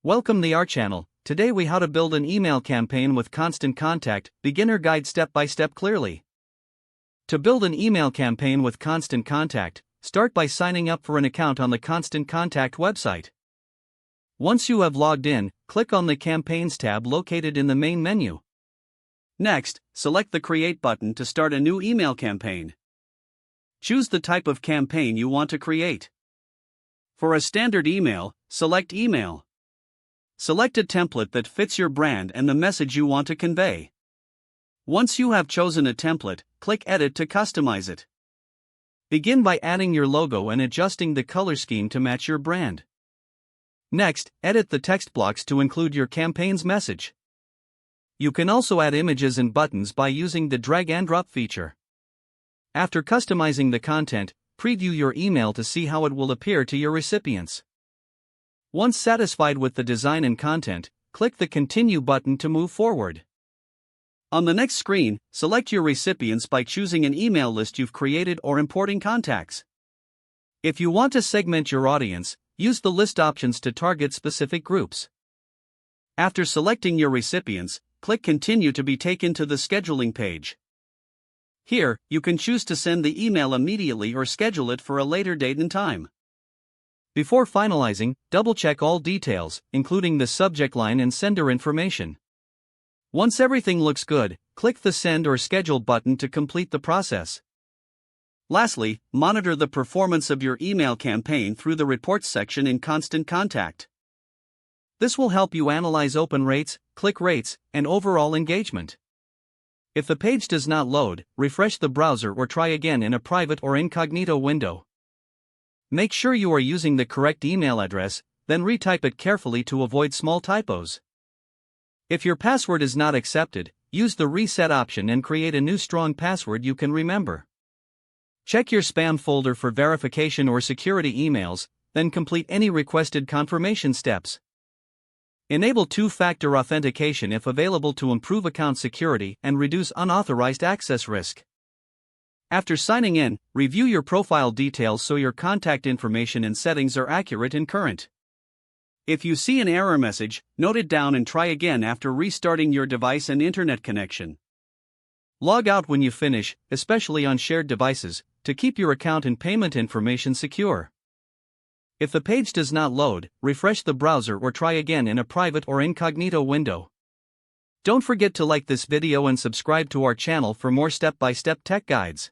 Welcome to our channel. Today we how to build an email campaign with Constant Contact, beginner guide step by step clearly. To build an email campaign with Constant Contact, start by signing up for an account on the Constant Contact website. Once you have logged in, click on the Campaigns tab located in the main menu. Next, select the Create button to start a new email campaign. Choose the type of campaign you want to create. For a standard email, select Email. Select a template that fits your brand and the message you want to convey. Once you have chosen a template, click Edit to customize it. Begin by adding your logo and adjusting the color scheme to match your brand. Next, edit the text blocks to include your campaign's message. You can also add images and buttons by using the drag and drop feature. After customizing the content, preview your email to see how it will appear to your recipients. Once satisfied with the design and content, click the Continue button to move forward. On the next screen, select your recipients by choosing an email list you've created or importing contacts. If you want to segment your audience, use the list options to target specific groups. After selecting your recipients, click Continue to be taken to the scheduling page. Here, you can choose to send the email immediately or schedule it for a later date and time. Before finalizing, double-check all details, including the subject line and sender information. Once everything looks good, click the Send or Schedule button to complete the process. Lastly, monitor the performance of your email campaign through the Reports section in Constant Contact. This will help you analyze open rates, click rates, and overall engagement. If the page does not load, refresh the browser or try again in a private or incognito window. Make sure you are using the correct email address, then retype it carefully to avoid small typos. If your password is not accepted, use the Reset option and create a new strong password you can remember. Check your spam folder for verification or security emails, then complete any requested confirmation steps. Enable two-factor authentication if available to improve account security and reduce unauthorized access risk. After signing in, review your profile details so your contact information and settings are accurate and current. If you see an error message, note it down and try again after restarting your device and internet connection. Log out when you finish, especially on shared devices, to keep your account and payment information secure. If the page does not load, refresh the browser or try again in a private or incognito window. Don't forget to like this video and subscribe to our channel for more step-by-step tech guides.